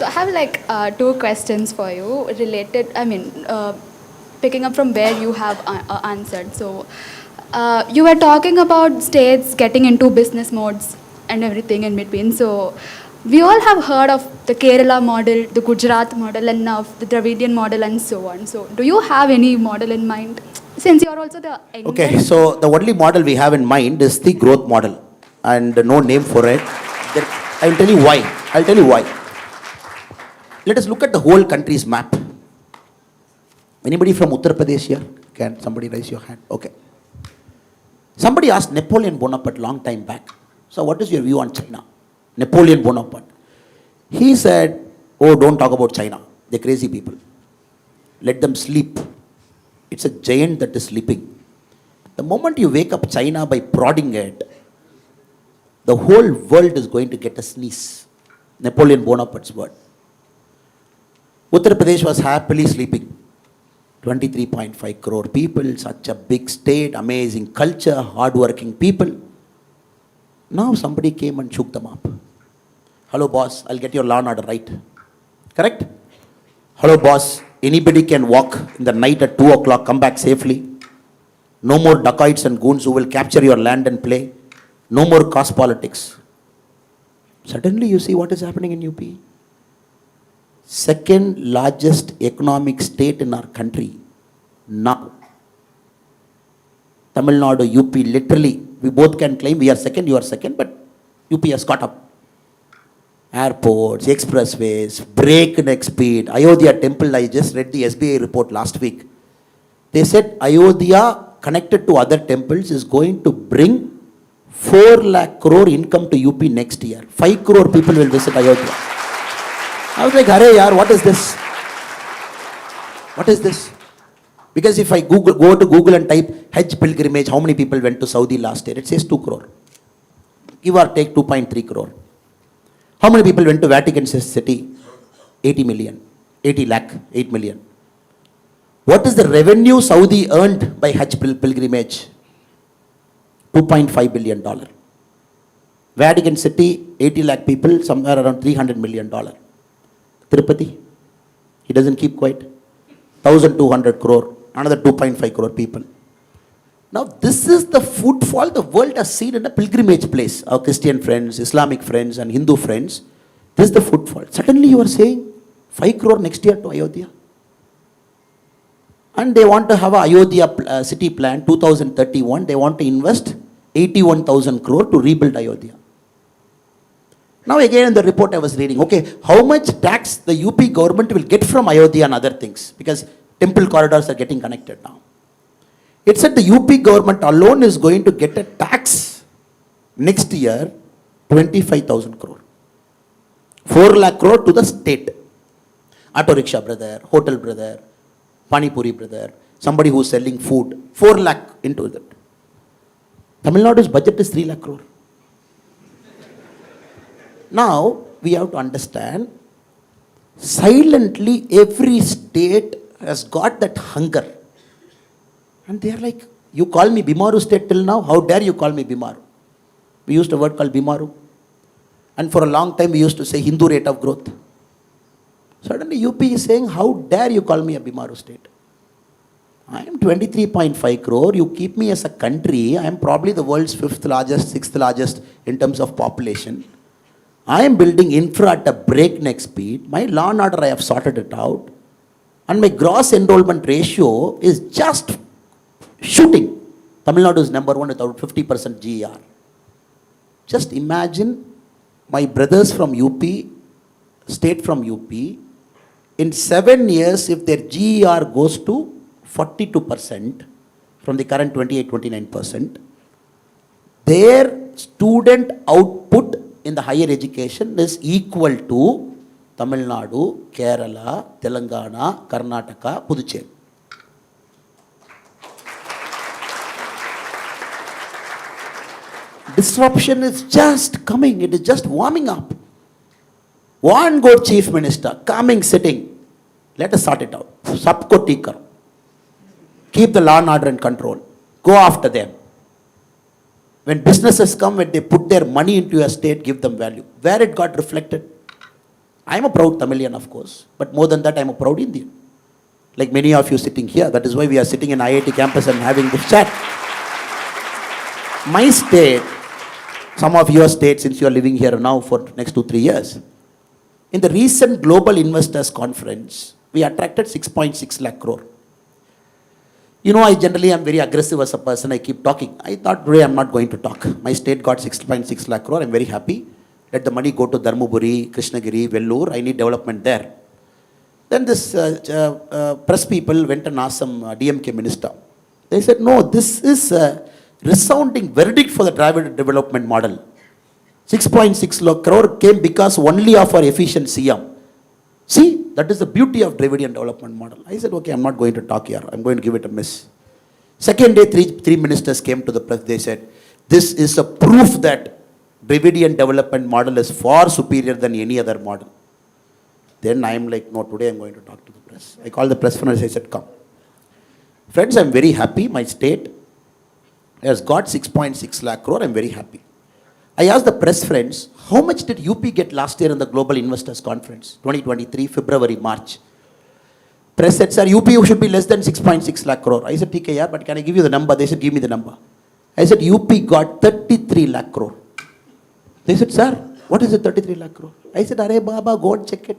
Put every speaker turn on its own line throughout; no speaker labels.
I have like two questions for you related. Picking up from where you have answered. So, you were talking about states getting into business modes and everything in between. So, we all have heard of the Kerala model, the Gujarat model, and now the Dravidian model, and so on. So, do you have any model in mind? Since you are also the
Okay,
youngest.
so the only model we have in mind is the growth model, and no name for it. I will tell you why. I'll tell you why. Let us look at the whole country's map. Anybody from Uttar Pradesh here? Can somebody raise your hand? Okay. Somebody asked Napoleon Bonaparte long time back. So what is your view on China? Napoleon Bonaparte. He said, oh, don't talk about China. They're crazy people. Let them sleep. It's a giant that is sleeping. The moment you wake up China by prodding it, the whole world is going to get a sneeze. Napoleon Bonaparte's word. Uttar Pradesh was happily sleeping. 23.5 crore people, such a big state, amazing culture, hardworking people. Now somebody came and shook them up. Hello boss, I'll get your law and order right. Correct? Hello boss, anybody can walk in the night at 2 o'clock, come back safely. No more dacoits and goons who will capture your land and play. No more caste politics. Suddenly you see what is happening in UP. Second largest economic state in our country now. Tamil Nadu, UP, literally, we both can claim we are second, you are second, but UP has caught up. Airports, expressways, breakneck speed. Ayodhya temple, I just read the SBI report last week. They said Ayodhya connected to other temples is going to bring 4 lakh crore income to UP next year. 5 crore people will visit Ayodhya. I was like, Hare yaar, what is this? What is this? Because if I go to Google and type Hajj pilgrimage, how many people went to Saudi last year? It says 2 crore. Give or take 2.3 crore. How many people went to Vatican City? 80 million. 80 lakh, 8 million. What is the revenue Saudi earned by Hajj pilgrimage? $2.5 billion. Vatican City, 80 lakh people, somewhere around $300 million. Tirupati, he doesn't keep quiet. 1,200 crore, another 2.5 crore people. Now this is the footfall the world has seen in a pilgrimage place. Our Christian friends, Islamic friends and Hindu friends, this is the footfall. Suddenly you are saying 5 crore next year to Ayodhya. And they want to have a Ayodhya city plan 2031. They want to invest 81,000 crore to rebuild Ayodhya. Now again in the report I was reading, okay, how much tax the UP government will get from Ayodhya and other things, because temple corridors are getting connected now. It said the UP government alone is going to get a tax next year, 25,000 crore. 4 lakh crore to the state. Auto rickshaw brother, hotel brother, Pani Puri brother, somebody who is selling food, 4 lakh into that. Tamil Nadu's budget is 3 lakh crore. Now, we have to understand, silently every state has got that hunger. And they are like, you call me Bimaru state till now? How dare you call me Bimaru? We used a word called Bimaru. And for a long time we used to say Hindu rate of growth. Suddenly UP is saying, how dare you call me a Bimaru state? I am 23.5 crore. You keep me as a country. I am probably the world's 5th largest, 6th largest in terms of population. I am building infra at a breakneck speed. My law and order, I have sorted it out. And my gross enrollment ratio is just shooting. Tamil Nadu is number 1 with about 50% GER. Just imagine my brothers from UP, state from UP, in 7 years, if their GER goes to 42% from the current 28-29%, their student output in the higher education is equal to Tamil Nadu, Kerala, Telangana, Karnataka, Puducherry. Disruption is just coming, it is just warming up. One good chief minister coming, sitting, let us sort it out. Sabko theek karo. Keep the law and order and control. Go after them. When businesses come, when they put their money into a state, give them value. Where it got reflected? I'm a proud Tamilian, of course, but more than that, I'm a proud Indian. Like many of you sitting here, that is why we are sitting in IIT campus and having this chat. My state, some of your states, since you are living here now for next 2-3 years, in the recent Global Investors Conference, we attracted 6.6 lakh crore. You know, I generally am very aggressive as a person. I keep talking. I thought today I'm not going to talk. My state got 6.6 lakh crore. I'm very happy. Let the money go to Dharmaburi, Krishnagiri, Vellore. I need development there. Then this press people went and asked some DMK minister. They said, no, this is a resounding verdict for the Dravid development model. 6.6 lakh crore came because only of our efficient CM. See, that is the beauty of Dravidian development model. I said, okay, I'm not going to talk here. I'm going to give it a miss. Second day, three ministers came to the press. They said, this is a proof that Dravidian development model is far superior than any other model. Then I'm like, no, today I'm going to talk to the press. I called the press friends. I said, come. Friends, I'm very happy. My state has got 6.6 lakh crore. I'm very happy. I asked the press friends, how much did UP get last year in the Global Investors Conference, 2023, February, March? Press said, sir, UP should be less than 6.6 lakh crore. I said, TK, yeah, but can I give you the number? They said, give me the number. I said, UP got 33 lakh crore. They said, sir, what is the 33 lakh crore? I said, Arey Baba, go and check it.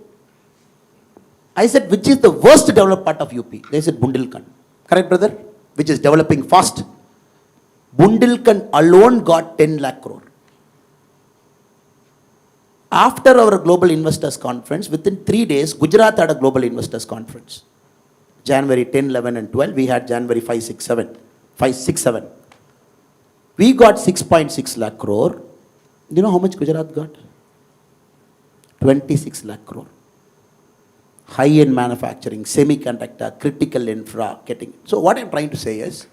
I said, which is the worst developed part of UP? They said, Bundelkhand. Correct, brother? Which is developing fast. Bundelkhand alone got 10 lakh crore. After our Global Investors Conference, within 3 days, Gujarat had a Global Investors Conference. January 10, 11 and 12. We had January 5, 6, 7. 5, 6, 7. We got 6.6 lakh crore. You know how much Gujarat got? 26 lakh crore. High-end manufacturing, semiconductor, critical infra, getting. So what I'm trying to say is,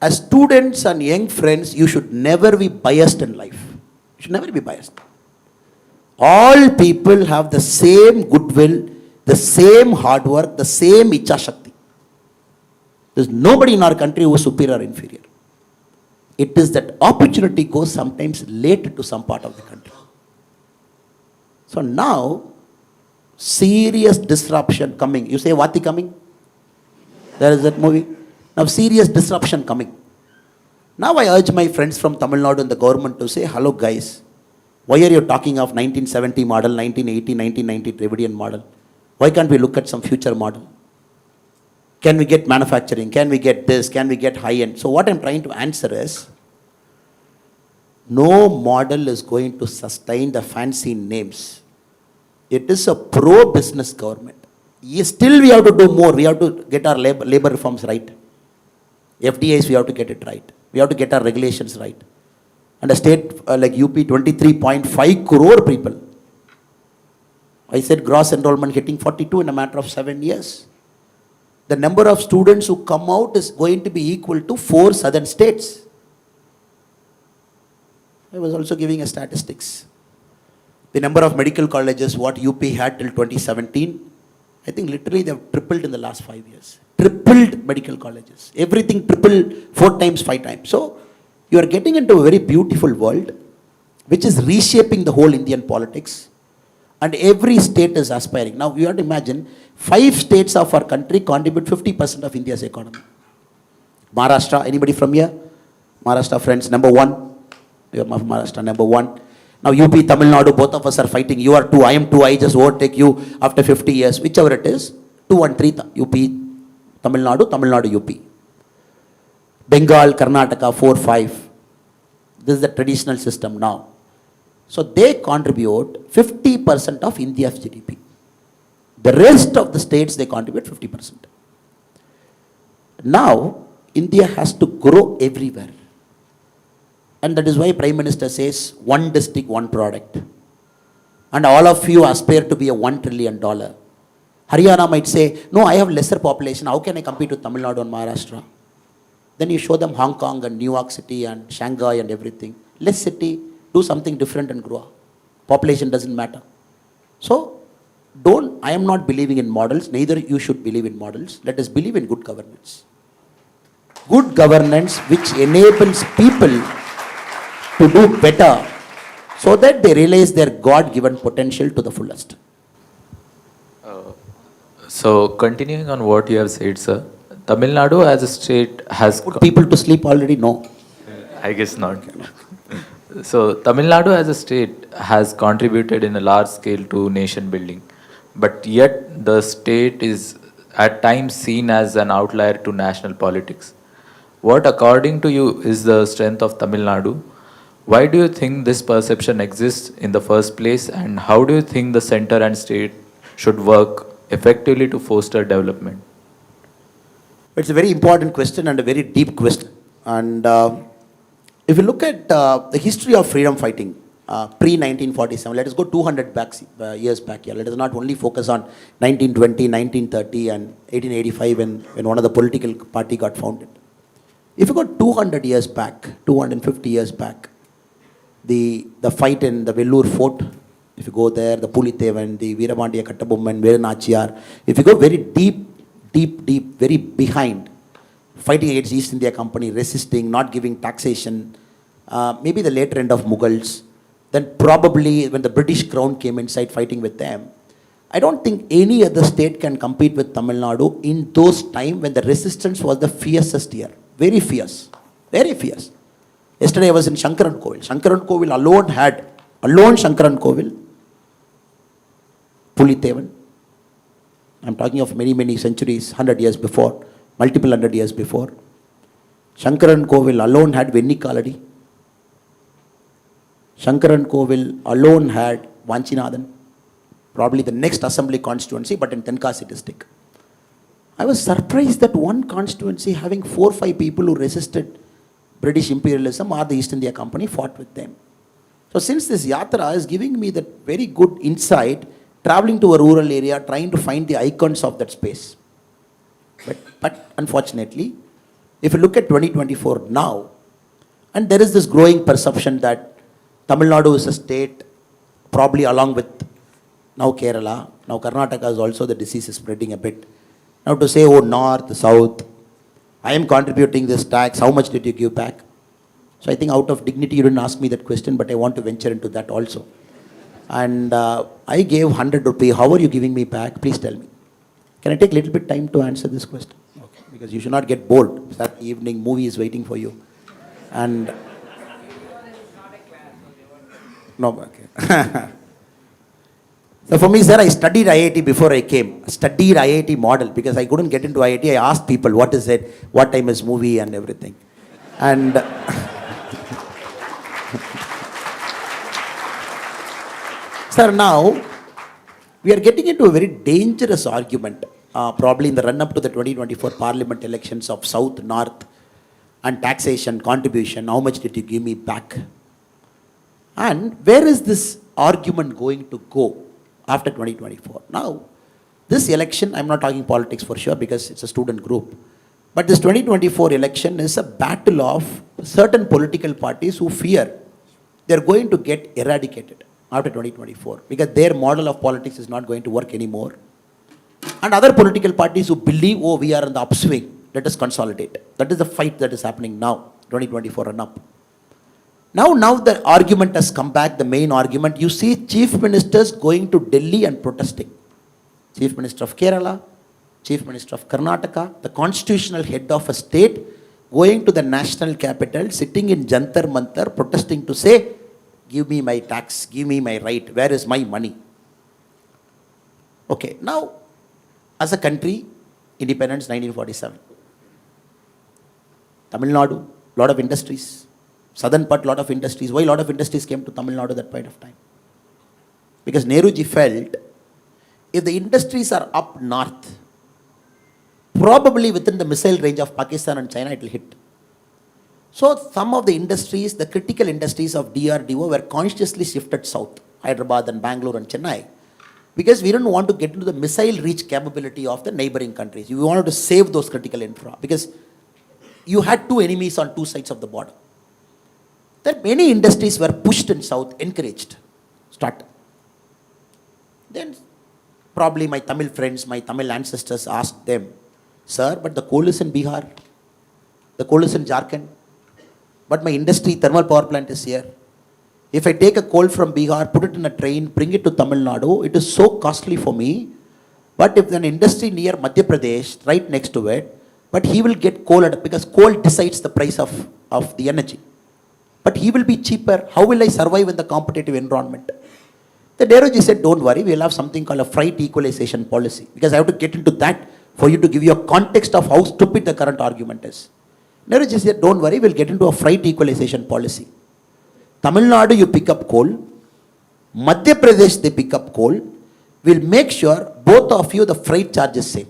as students and young friends, you should never be biased in life. You should never be biased. All people have the same goodwill, the same hard work, the same icha shakti. There's nobody in our country who is superior or inferior. It is that opportunity goes sometimes late to some part of the country. So now, serious disruption coming. You say, Vati coming? There is that movie. Now, serious disruption coming. Now, I urge my friends from Tamil Nadu and the government to say, hello guys. Why are you talking of 1970 model, 1980, 1990 Dravidian model? Why can't we look at some future model? Can we get manufacturing? Can we get this? Can we get high-end? So what I'm trying to answer is, no model is going to sustain the fancy names. It is a pro-business government. Still we have to do more. We have to get our labor reforms right. FDIs, we have to get it right. We have to get our regulations right. And a state like UP, 23.5 crore people. I said gross enrollment hitting 42 in a matter of 7 years. The number of students who come out is going to be equal to 4 southern states. I was also giving a statistics. The number of medical colleges, what UP had till 2017, I think literally they have tripled in the last 5 years. Tripled medical colleges. Everything tripled 4 times, 5 times. So, you are getting into a very beautiful world, which is reshaping the whole Indian politics. And every state is aspiring. Now, you have to imagine, 5 states of our country contribute 50% of India's economy. Maharashtra, anybody from here? Maharashtra friends, number 1. You are Maharashtra, number 1. Now, UP, Tamil Nadu, both of us are fighting. You are 2, I am 2, I just overtake you after 50 years. Whichever it is, 2 and 3, UP, Tamil Nadu, UP. Bengal, Karnataka, 4, 5. This is the traditional system now. So they contribute 50% of India's GDP. The rest of the states, they contribute 50%. Now, India has to grow everywhere. And that is why Prime Minister says, one district, one product. And all of you aspire to be a $1 trillion. Haryana might say, no, I have lesser population. How can I compete with Tamil Nadu and Maharashtra? Then you show them Hong Kong and New York City and Shanghai and everything. Less city, do something different and grow. Population doesn't matter. So, I am not believing in models, neither you should believe in models. Let us believe in good governance. Good governance which enables people to do better so that they realize their God-given potential to the fullest.
Uh, so, continuing on what you have said, sir, Tamil Nadu as a state has.
Put people to sleep already? No.
I guess not. So, Tamil Nadu as a state has contributed in a large scale to nation building, but yet the state is at times seen as an outlier to national politics. What, according to you, is the strength of Tamil Nadu? Why do you think this perception exists in the first place, and how do you think the center and state should work effectively to foster development?
It's a very important question and a very deep question. And if you look at the history of freedom fighting, pre 1947, let us go 200 years back here. Let us not only focus on 1920, 1930, and 1885 when one of the political party got founded. If you go 200 years back, 250 years back, the fight in the Vellore fort, if you go there, the Pulitevan, the Veeramandiya Kattabomman, Veeranachiyar, if you go very deep, very behind, fighting against East India Company, resisting, not giving taxation, maybe the later end of Mughals, then probably when the British crown came inside fighting with them, I don't think any other state can compete with Tamil Nadu in those times when the resistance was the fiercest here. Very fierce. Very fierce. Yesterday I was in Shankaran Kovil. Shankaran Kovil alone Shankaran Kovil, Pulitevan. I'm talking of many centuries, 100 years before, multiple 100 years before. Shankaran Kovil alone had Venni Kaladi. Shankaran Kovil alone had Vanchinathan, probably the next assembly constituency, but in Tenkasi district. I was surprised that one constituency having 4 or 5 people who resisted British imperialism or the East India Company fought with them. So since this yatra is giving me that very good insight, traveling to a rural area, trying to find the icons of that space. But unfortunately, if you look at 2024 now, and there is this growing perception that Tamil Nadu is a state, probably along with now Kerala, now Karnataka is also, the disease is spreading a bit. Now to say, oh, north, south, I am contributing this tax, how much did you give back? So I think out of dignity you didn't ask me that question, but I want to venture into that also. And I gave 100 rupees, how are you giving me back? Please tell me. Can I take a little bit time to answer this question? Okay. Because you should not get bored. That evening movie is waiting for you. And no, okay. So for me, sir, I studied IIT before I came. Studied IIT model because I couldn't get into IIT. I asked people, what is it? What time is movie and everything. And sir, now we are getting into a very dangerous argument, probably in the run-up to the 2024 parliament elections of South, North, and taxation, contribution, how much did you give me back? And where is this argument going to go after 2024? Now, this election, I'm not talking politics for sure because it's a student group, but this 2024 election is a battle of certain political parties who fear they're going to get eradicated after 2024 because their model of politics is not going to work anymore. And other political parties who believe, oh, we are in the upswing, let us consolidate. That is the fight that is happening now, 2024 and up. Now the argument has come back, the main argument. You see chief ministers going to Delhi and protesting. Chief Minister of Kerala, Chief Minister of Karnataka, the constitutional head of a state going to the national capital, sitting in Jantar Mantar, protesting to say, give me my tax, give me my right, where is my money? Okay, now, as a country, independence 1947. Tamil Nadu, lot of industries. Southern part, lot of industries. Why lot of industries came to Tamil Nadu at that point of time? Because Nehruji felt, if the industries are up north, probably within the missile range of Pakistan and China, it will hit. So some of the industries, the critical industries of DRDO were consciously shifted south, Hyderabad and Bangalore and Chennai, because we didn't want to get into the missile reach capability of the neighboring countries. We wanted to save those critical infra because you had two enemies on two sides of the border. That many industries were pushed in south, encouraged, start. Then probably my Tamil friends, my Tamil ancestors asked them, sir, but the coal is in Bihar, the coal is in Jharkhand, but my industry, thermal power plant is here. If I take a coal from Bihar, put it in a train, bring it to Tamil Nadu, it is so costly for me. But if an industry near Madhya Pradesh, right next to it, but he will get coal because coal decides the price of the energy. But he will be cheaper. How will I survive in the competitive environment? The Nehruji said, don't worry, we'll have something called a freight equalization policy. Because I have to get into that for you to give you a context of how stupid the current argument is. Nehruji said, don't worry, we'll get into a freight equalization policy. Tamil Nadu, you pick up coal. Madhya Pradesh, they pick up coal. We'll make sure both of you, the freight charge is same.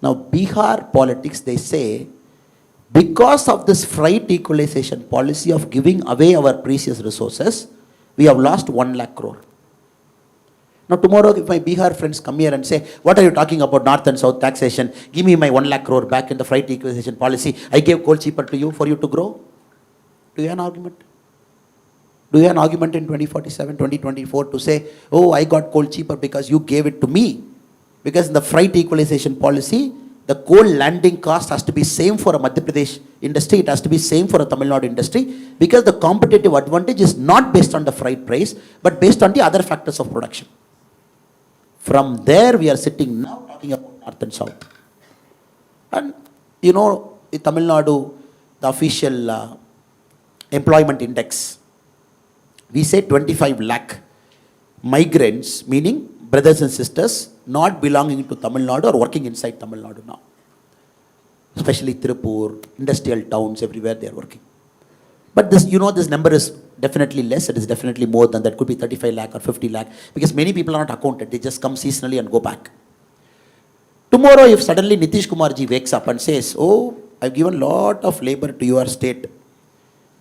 Now, Bihar politics, they say, because of this freight equalization policy of giving away our precious resources, we have lost 1 lakh crore. Now tomorrow if my Bihar friends come here and say, what are you talking about north and south taxation? Give me my 1 lakh crore back in the freight equalization policy. I gave coal cheaper to you for you to grow. Do you have an argument? Do you have an argument in 2047, 2024 to say, oh, I got coal cheaper because you gave it to me? Because in the freight equalization policy, the coal landing cost has to be same for a Madhya Pradesh industry, it has to be same for a Tamil Nadu industry, because the competitive advantage is not based on the freight price, but based on the other factors of production. From there, we are sitting now talking about north and south. And you know, in Tamil Nadu, the official employment index, we say 25 lakh migrants, meaning brothers and sisters not belonging to Tamil Nadu or working inside Tamil Nadu now. Especially Tirupur, industrial towns, everywhere they are working. But this, you know, this number is definitely less. It is definitely more than that. Could be 35 lakh or 50 lakh because many people are not accounted. They just come seasonally and go back. Tomorrow, if suddenly Nitish Kumarji wakes up and says, oh, I've given a lot of labor to your state.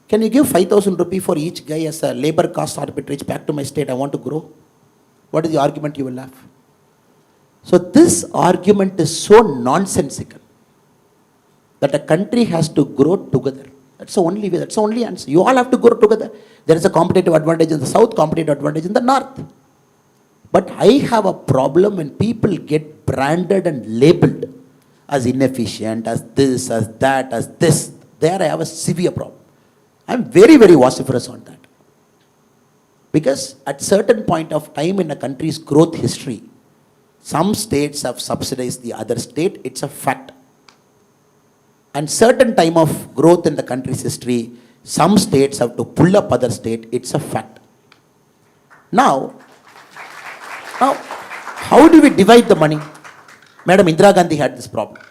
Can you give 5,000 rupees for each guy as a labor cost arbitrage back to my state? I want to grow. What is the argument you will have? So this argument is so nonsensical that a country has to grow together. That's the only way, that's the only answer. You all have to grow together. There is a competitive advantage in the south, competitive advantage in the north. But I have a problem when people get branded and labeled as inefficient, as this, as that, as this. There I have a severe problem. I'm very, very vociferous on that. Because at certain point of time in a country's growth history, some states have subsidized the other state. It's a fact. And certain time of growth in the country's history, some states have to pull up other state. It's a fact. Now, how do we divide the money? Madam Indira Gandhi had this problem.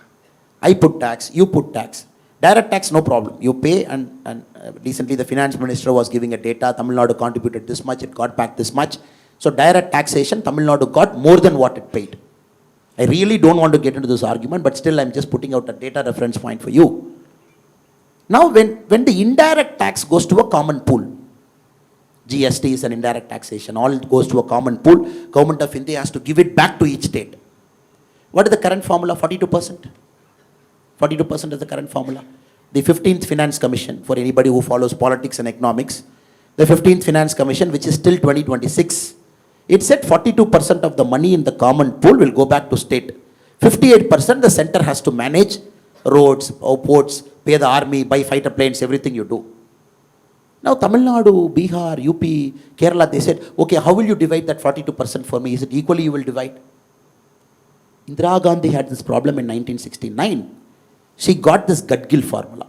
I put tax, you put tax. Direct tax, no problem. You pay and recently the finance minister was giving a data. Tamil Nadu contributed this much, it got back this much. So direct taxation, Tamil Nadu got more than what it paid. I really don't want to get into this argument, but still I'm just putting out a data reference point for you. Now when the indirect tax goes to a common pool, GST is an indirect taxation, all it goes to a common pool, Government of India has to give it back to each state. What is the current formula? 42%. 42% is the current formula. The 15th Finance Commission, for anybody who follows politics and economics, the 15th Finance Commission, which is till 2026, it said 42% of the money in the common pool will go back to state. 58% the center has to manage roads, ports, pay the army, buy fighter planes, everything you do. Now Tamil Nadu, Bihar, UP, Kerala, they said, okay, how will you divide that 42% for me? Is it equally you will divide? Indira Gandhi had this problem in 1969. She got this Gadgil formula.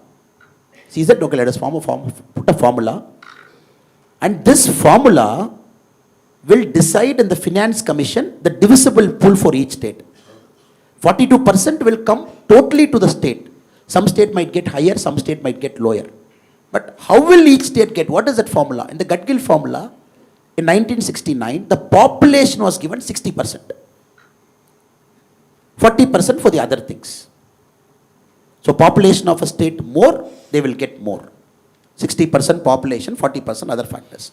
She said, okay, let us put a formula. And this formula will decide in the Finance Commission the divisible pool for each state. 42% will come totally to the state. Some state might get higher, some state might get lower. But how will each state get? What is that formula? In the Gadgil formula, in 1969, the population was given 60%. 40% for the other things. So population of a state more, they will get more. 60% population, 40% other factors.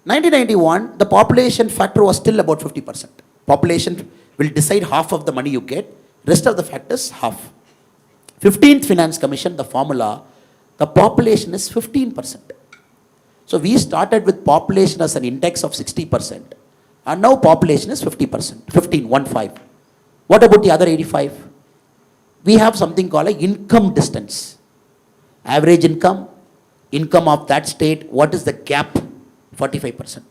1991, the population factor was still about 50%. Population will decide half of the money you get, rest of the factors half. 15th Finance Commission, the formula, the population is 15%. So we started with population as an index of 60%, and now population is 50%, 15. What about the other 85? We have something called a income distance. Average income of that state, what is the gap? 45%.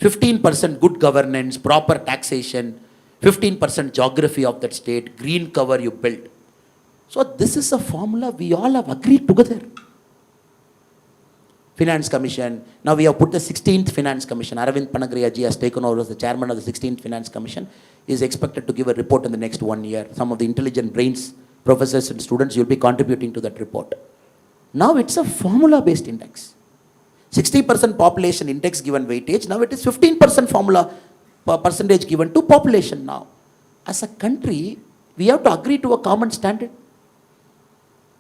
15% good governance, proper taxation, 15% geography of that state, green cover you build. So this is a formula we all have agreed together. Finance Commission, now we have put the 16th Finance Commission. Aravind Panagriya ji has taken over as the chairman of the 16th Finance Commission. He is expected to give a report in the next 1 year. Some of the intelligent brains, professors and students, you will be contributing to that report. Now it's a formula-based index. 60% population index given weightage, now it is 15% formula percentage given to population now. As a country, we have to agree to a common standard.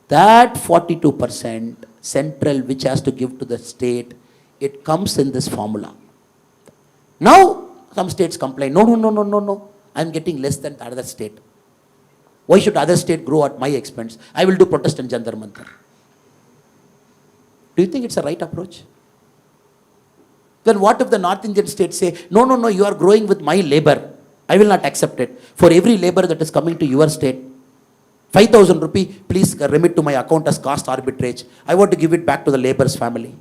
That 42% central which has to give to the state, it comes in this formula. Now, some states complain, no, I'm getting less than the other state. Why should other state grow at my expense? I will do protest in Jantar Mantar. Do you think it's a right approach? Then what if the North Indian states say, no, you are growing with my labor. I will not accept it. For every labor that is coming to your state, 5,000 rupee, please remit to my account as cost arbitrage. I want to give it back to the labor's family.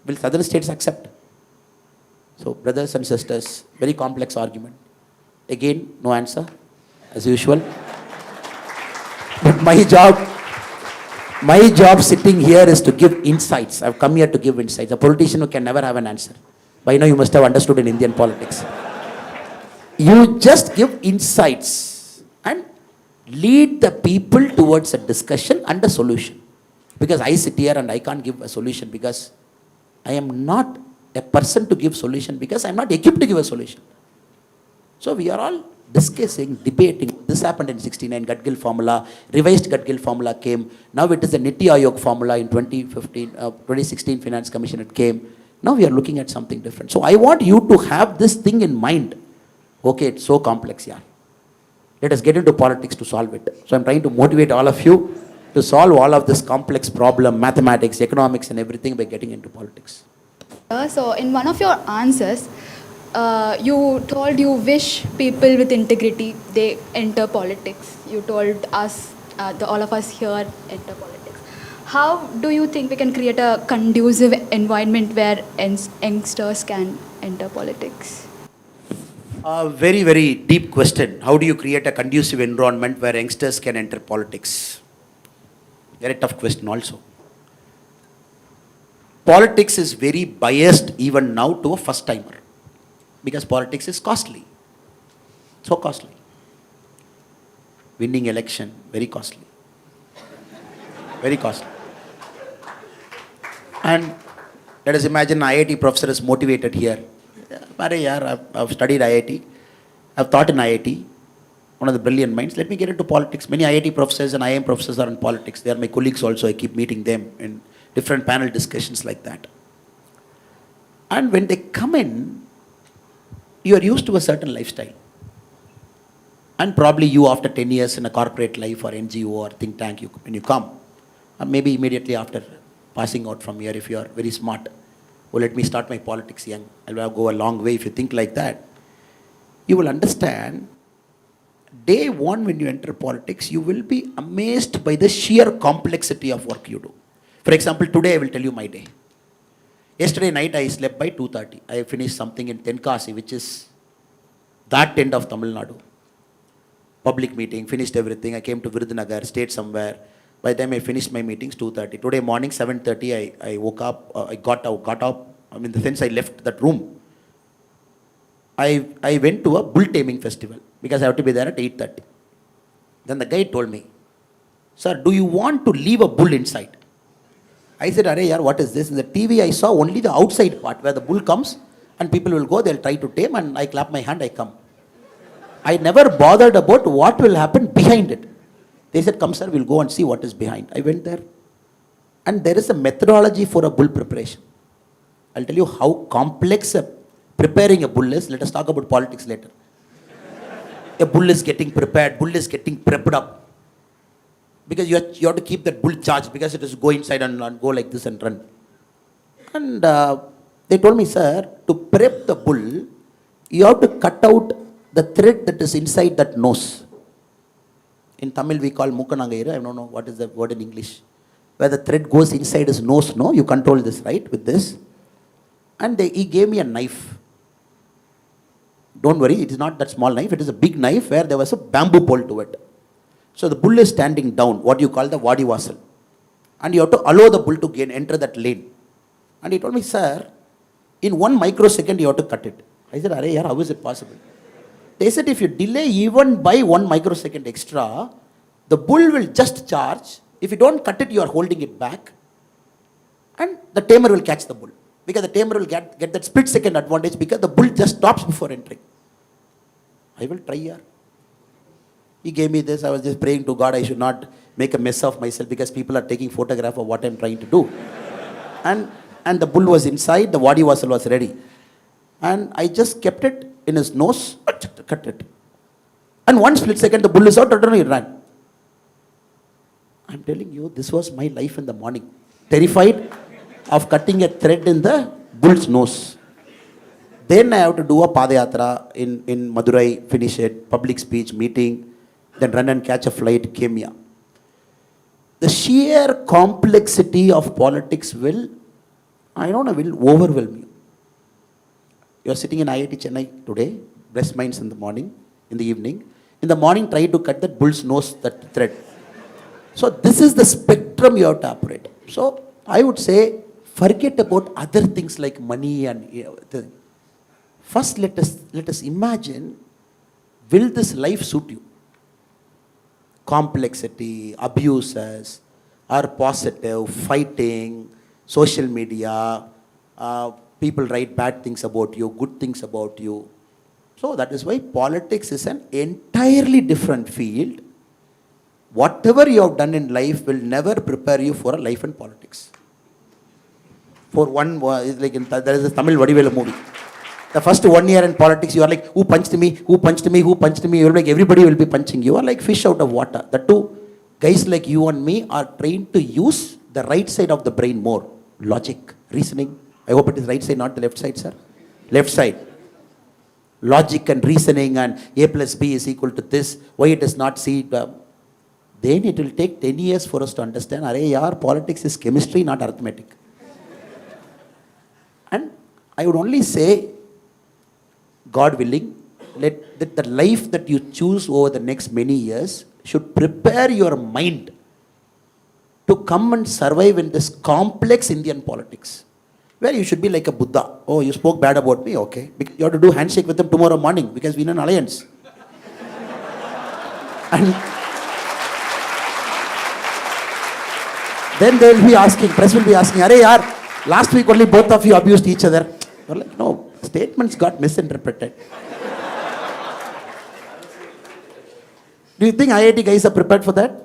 Will southern states accept? So, brothers and sisters, very complex argument. Again, no answer, as usual. But my job sitting here is to give insights. I've come here to give insights. A politician who can never have an answer. By now you must have understood in Indian politics. You just give insights and lead the people towards a discussion and a solution. Because I sit here and I can't give a solution because I am not a person to give solution because I am not equipped to give a solution. So we are all discussing, debating. This happened in 69, Gadgil formula, revised Gadgil formula came. Now it is the Niti Aayog formula in 2016 Finance Commission it came. Now we are looking at something different. So I want you to have this thing in mind. Okay, it's so complex, yeah. Let us get into politics to solve it. So I'm trying to motivate all of you to solve all of this complex problem, mathematics, economics and everything by getting into politics.
So in one of your answers, you told you wish people with integrity, they enter politics. You told us, all of us here, enter politics. How do you think we can create a conducive environment where youngsters can enter politics?
Very, very deep question. How do you create a conducive environment where youngsters can enter politics? Very tough question also. Politics is very biased even now to a first timer. Because politics is costly. So costly. Winning election, very costly. Very costly. And let us imagine an IIT professor is motivated here. I've studied IIT. I've taught in IIT. One of the brilliant minds. Let me get into politics. Many IIT professors and IIM professors are in politics. They are my colleagues also. I keep meeting them in different panel discussions like that. And when they come in, you are used to a certain lifestyle. And probably you after 10 years in a corporate life or NGO or think tank, when you come, maybe immediately after passing out from here, if you are very smart, let me start my politics young. I'll go a long way if you think like that. You will understand, day one when you enter politics, you will be amazed by the sheer complexity of work you do. For example, today I will tell you my day. Yesterday night I slept by 2:30. I finished something in Tenkasi, which is that end of Tamil Nadu. Public meeting, finished everything. I came to Virudhunagar, stayed somewhere. By the time I finished my meetings, 2:30. Today morning, 7:30, I woke up, I got up, in the sense I left that room. I went to a bull taming festival because I have to be there at 8:30. Then the guy told me, sir, do you want to leave a bull inside? I said, Arey yaar, what is this? In the TV I saw only the outside part where the bull comes and people will go, they'll try to tame and I clap my hand, I come. I never bothered about what will happen behind it. They said, come sir, we'll go and see what is behind. I went there and there is a methodology for a bull preparation. I'll tell you how complex preparing a bull is. Let us talk about politics later. A bull is getting prepared, bull is getting prepped up. Because you have to keep that bull charged because it is go inside and go like this and run. And they told me, sir, to prep the bull, you have to cut out the thread that is inside that nose. In Tamil we call Mukanangaira, I don't know what is the word in English. Where the thread goes inside his nose, no? You control this, right, with this. And he gave me a knife. Don't worry, it is not that small knife, it is a big knife where there was a bamboo pole to it. So the bull is standing down, what you call the Vadi Vasal. And you have to allow the bull to enter that lane. And he told me, sir, in 1 microsecond you have to cut it. I said, Arey, yaar, how is it possible? They said, if you delay even by 1 microsecond extra, the bull will just charge. If you don't cut it, you are holding it back. And the tamer will catch the bull. Because the tamer will get that split second advantage because the bull just stops before entering. I will try, yaar. He gave me this. I was just praying to God I should not make a mess of myself because people are taking photograph of what I'm trying to do. And the bull was inside, the Vadi Vasal was ready. And I just kept it in his nose, cut it. And 1 split second, the bull is out, and he ran. I'm telling you, this was my life in the morning. Terrified of cutting a thread in the bull's nose. Then I have to do a Padayatra in Madurai, finish it, public speech, meeting, then run and catch a flight, came here. The sheer complexity of politics will overwhelm you. You are sitting in IIT Chennai today, breast minds in the morning, in the evening. In the morning, try to cut that bull's nose, that thread. So this is the spectrum you have to operate. So I would say, forget about other things like money and first let us imagine, will this life suit you? Complexity, abuses, are positive, fighting, social media, people write bad things about you, good things about you. So that is why politics is an entirely different field. Whatever you have done in life will never prepare you for a life in politics. For one, there is a Tamil Vadivelu movie. The first 1 year in politics, you are like, who punched me, who punched me, who punched me? You are like, everybody will be punching you. You are like fish out of water. The two guys like you and me are trained to use the right side of the brain more. Logic, reasoning. I hope it is right side, not the left side, sir. Left side. Logic and reasoning and A plus B is equal to this. Why it is not C? Then it will take 10 years for us to understand, politics is chemistry, not arithmetic. And I would only say, God willing, let the life that you choose over the next many years should prepare your mind to come and survive in this complex Indian politics, where you should be like a Buddha. Oh, you spoke bad about me? Okay. You have to do handshake with them tomorrow morning because we're in an alliance. And then they will be asking, press will be asking, Arey yaar, last week only both of you abused each other. You're like, no, statements got misinterpreted. Do you think IIT guys are prepared for that?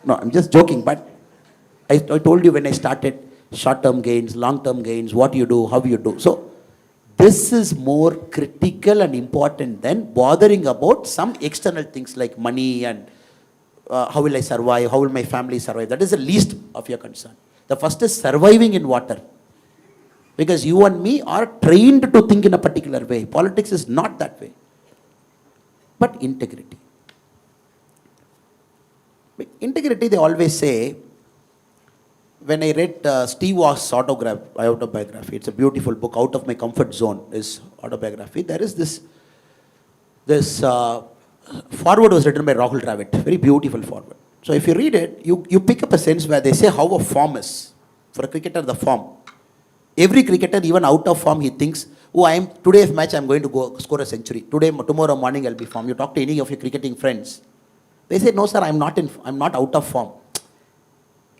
No, I'm just joking, but I told you when I started, short-term gains, long-term gains, what you do, how you do. So, this is more critical and important than bothering about some external things like money and how will I survive, how will my family survive. That is the least of your concern. The first is surviving in water. Because you and me are trained to think in a particular way. Politics is not that way. But integrity. Integrity, they always say, when I read Steve Woss's autobiography, it's a beautiful book, Out of My Comfort Zone, his autobiography. There is this foreword was written by Rahul Dravid, very beautiful foreword. So if you read it, you pick up a sense where they say how a form is. For a cricketer, the form. Every cricketer, even out of form, he thinks, oh, today's match, I'm going to go score a century. Tomorrow morning, I'll be form. You talk to any of your cricketing friends. They say, no, sir, I'm not out of form.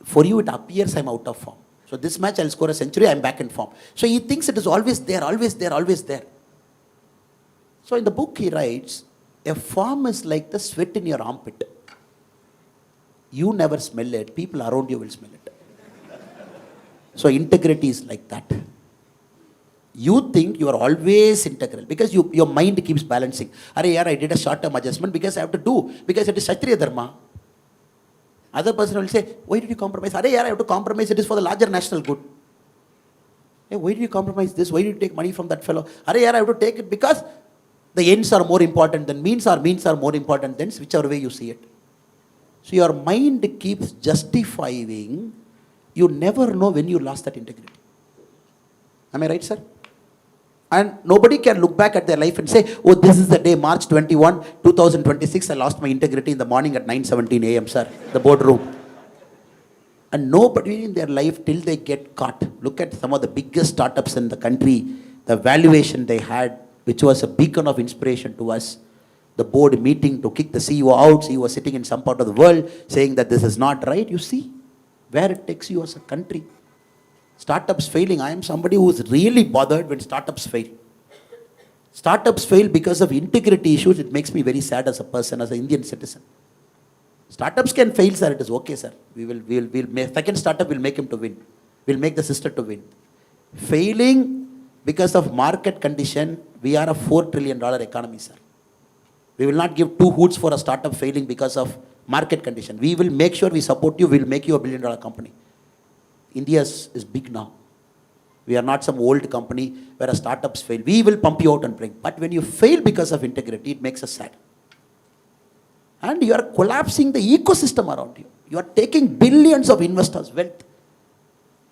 For you, it appears I'm out of form. So this match, I'll score a century, I'm back in form. So he thinks it is always there, always there, always there. So in the book, he writes, a form is like the sweat in your armpit. You never smell it, people around you will smell it. So integrity is like that. You think you are always integral because your mind keeps balancing. Arey yaar, I did a short-term adjustment because I have to do, because it is Kshatriya Dharma. Other person will say, why did you compromise? Arey yaar, I have to compromise, it is for the larger national good. Hey, why did you compromise this? Why did you take money from that fellow? Arey yaar, I have to take it because the ends are more important than means, or means are more important than whichever way you see it. So your mind keeps justifying. You never know when you lost that integrity. Am I right, sir? And nobody can look back at their life and say, oh, this is the day, March 21, 2026, I lost my integrity in the morning at 9:17 a.m., sir, the boardroom. And nobody in their life till they get caught. Look at some of the biggest startups in the country, the valuation they had, which was a beacon of inspiration to us. The board meeting to kick the CEO out, CEO was sitting in some part of the world saying that this is not right. You see where it takes you as a country. Startups failing. I am somebody who is really bothered when startups fail. Startups fail because of integrity issues. It makes me very sad as a person, as an Indian citizen. Startups can fail, sir. It is okay, sir. We'll make, second startup will make him to win. We'll make the sister to win. Failing because of market condition, we are a $4 trillion economy, sir. We will not give two hoots for a startup failing because of market condition. We will make sure we support you. We'll make you a $1 billion company. India is big now. We are not some old company where a startups fail. We will pump you out and bring. But when you fail because of integrity, it makes us sad. And you are collapsing the ecosystem around you. You are taking billions of investors' wealth.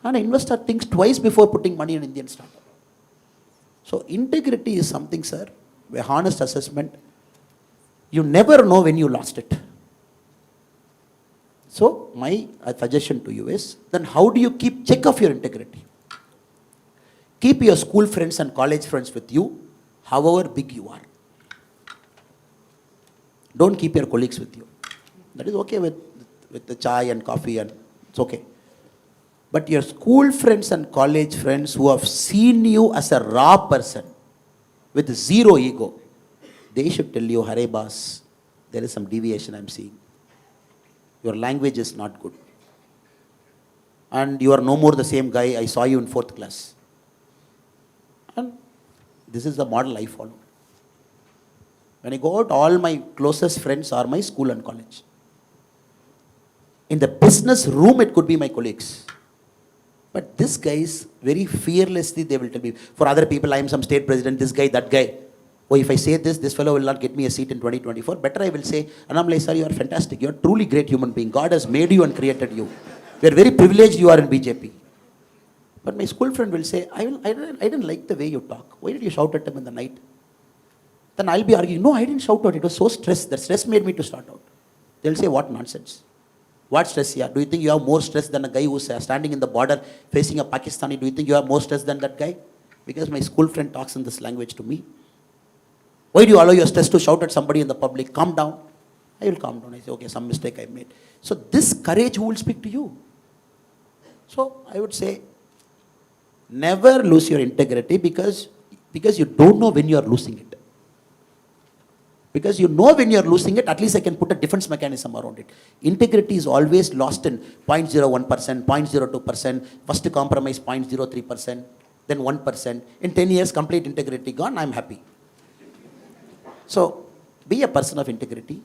And an investor thinks twice before putting money in Indian startup. So integrity is something, sir, a honest assessment. You never know when you lost it. So my suggestion to you is, then how do you keep check of your integrity? Keep your school friends and college friends with you, however big you are. Don't keep your colleagues with you. That is okay with the chai and coffee, and it's okay. But your school friends and college friends who have seen you as a raw person with zero ego, they should tell you, Hare boss, there is some deviation I'm seeing. Your language is not good. And you are no more the same guy I saw you in 4th class. And this is the model I follow. When I go out, all my closest friends are my school and college. In the business room, it could be my colleagues. But this guys, very fearlessly, they will tell me, for other people, I am some state president, this guy, that guy. Oh, if I say this fellow will not get me a seat in 2024. Better I will say, Annamalai sir, you are fantastic. You are truly great human being. God has made you and created you. We are very privileged you are in BJP. But my school friend will say, I didn't like the way you talk. Why did you shout at him in the night? Then I'll be arguing, no, I didn't shout out. It was so stressed. The stress made me to start out. They'll say, what nonsense. What stress? Yeah. Do you think you have more stress than a guy who's standing in the border facing a Pakistani? Do you think you have more stress than that guy? Because my school friend talks in this language to me. Why do you allow your stress to shout at somebody in the public? Calm down. I will calm down. I say, okay, some mistake I made. So this courage, who will speak to you? So I would say, never lose your integrity because you don't know when you are losing it. Because you know when you are losing it, at least I can put a defense mechanism around it. Integrity is always lost in 0.01%, 0.02%, first compromise 0.03%, then 1%. In 10 years, complete integrity gone, I'm happy. So, be a person of integrity.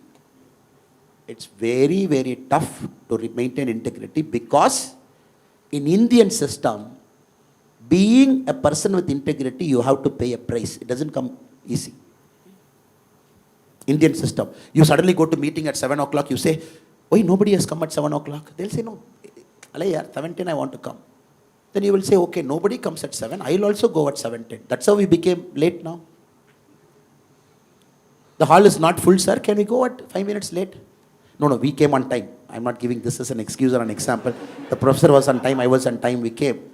It's very, very tough to maintain integrity because in Indian system, being a person with integrity, you have to pay a price. It doesn't come easy. Indian system. You suddenly go to meeting at 7 o'clock, you say, why nobody has come at 7 o'clock? They'll say, no, Alay, 7:10 I want to come. Then you will say, okay, nobody comes at 7, I'll also go at 7:10. That's how we became late now. The hall is not full, sir. Can we go at 5 minutes late? No, we came on time. I'm not giving this as an excuse or an example. The professor was on time, I was on time, we came.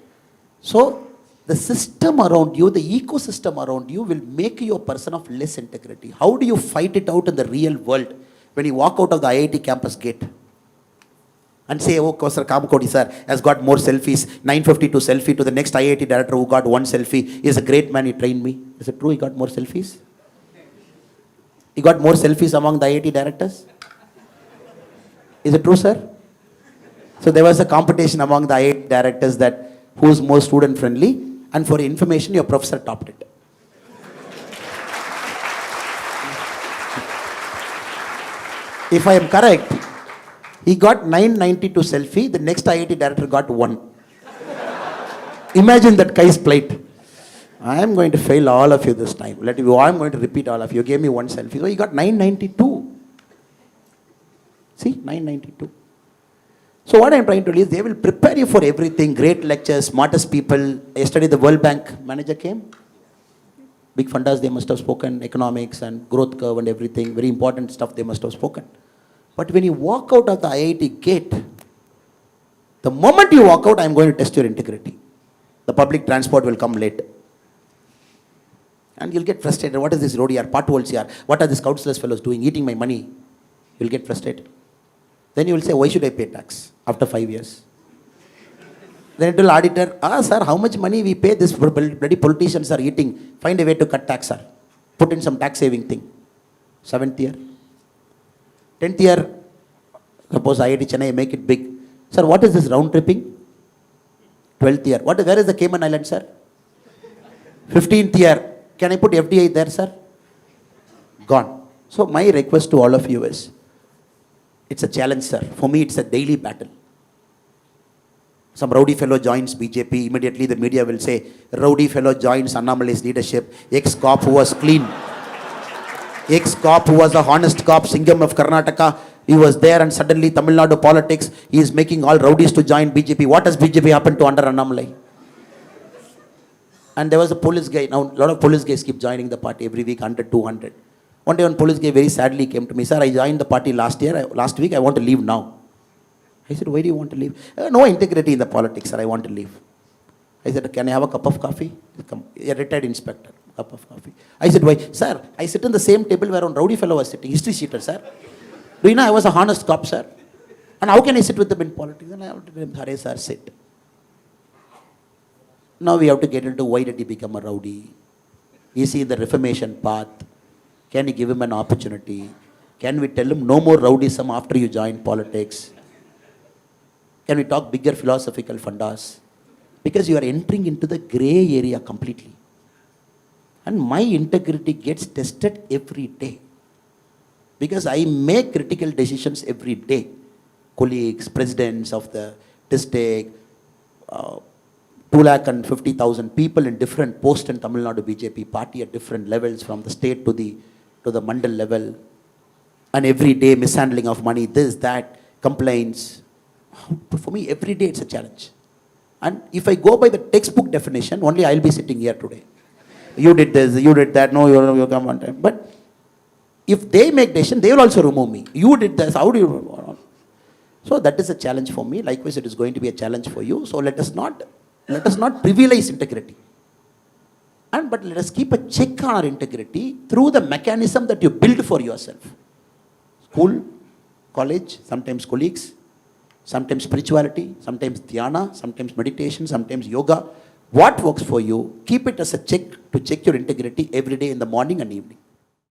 So, the system around you, the ecosystem around you will make you a person of less integrity. How do you fight it out in the real world when you walk out of the IIT campus gate and say, oh, Sir Kamakodi sir has got more selfies, 952 selfie to the next IIT director who got one selfie. He is a great man, he trained me. Is it true he got more selfies? He got more selfies among the IIT directors? Is it true, sir? So there was a competition among the IIT directors that who is more student friendly, and for information, your professor topped it. If I am correct, he got 992 selfie, the next IIT director got 1. Imagine that guy's plight. I am going to fail all of you this time. I am going to repeat all of you. You gave me 1 selfie. So he got 992. See, 992. So what I am trying to do is they will prepare you for everything. Great lectures, smartest people. Yesterday the World Bank manager came. Big fundas, they must have spoken economics and growth curve and everything, very important stuff they must have spoken. But when you walk out of the IIT gate, the moment you walk out, I am going to test your integrity. The public transport will come late. And you'll get frustrated. What is this road here? Potholes here. What are these councillors fellows doing? Eating my money. You'll get frustrated. Then you will say, why should I pay tax after 5 years? Then it will auditor, sir, how much money we pay? This bloody politicians are eating. Find a way to cut tax, sir. Put in some tax saving thing. 7th year. 10th year, suppose IIT Chennai make it big. Sir, what is this round tripping? 12th year. Where is the Cayman Island, sir? 15th year. Can I put FDI there, sir? Gone. So my request to all of you is, it's a challenge, sir. For me, it's a daily battle. Some rowdy fellow joins BJP. Immediately the media will say, rowdy fellow joins Annamalai's leadership. Ex-cop who was clean. Ex-cop who was a honest cop, Singham of Karnataka. He was there and suddenly Tamil Nadu politics, he is making all rowdies to join BJP. What has BJP happened to under Annamalai? And there was a police guy. Now, a lot of police guys keep joining the party every week, 100, 200. One day, one police guy very sadly came to me, sir, I joined the party last week, I want to leave now. I said, why do you want to leave? No integrity in the politics, sir, I want to leave. I said, can I have a cup of coffee? Come, a retired inspector, cup of coffee. I said, why? Sir, I sit in the same table where one rowdy fellow was sitting, history sheeter, sir. Do you know I was a honest cop, sir? And how can I sit with them in politics? And I have to tell him, Hare, sir, sit. Now we have to get into why did he become a rowdy? Is he in the reformation path? Can you give him an opportunity? Can we tell him no more rowdyism after you join politics? Can we talk bigger philosophical fundas? Because you are entering into the grey area completely. And my integrity gets tested every day. Because I make critical decisions every day. Colleagues, presidents of the district, 250,000 people in different posts in Tamil Nadu BJP party at different levels, from the state to the mandal level. And every day mishandling of money, this, that, complaints. For me, every day it's a challenge. And if I go by the textbook definition, only I'll be sitting here today. You did this, you did that, no, you come on time. But if they make decision, they will also remove me. You did this, how do you? So that is a challenge for me. Likewise, it is going to be a challenge for you. So let us not trivialize integrity. But let us keep a check on our integrity through the mechanism that you build for yourself. School, college, sometimes colleagues, sometimes spirituality, sometimes dhyana, sometimes meditation, sometimes yoga. What works for you, keep it as a check to check your integrity every day in the morning and evening.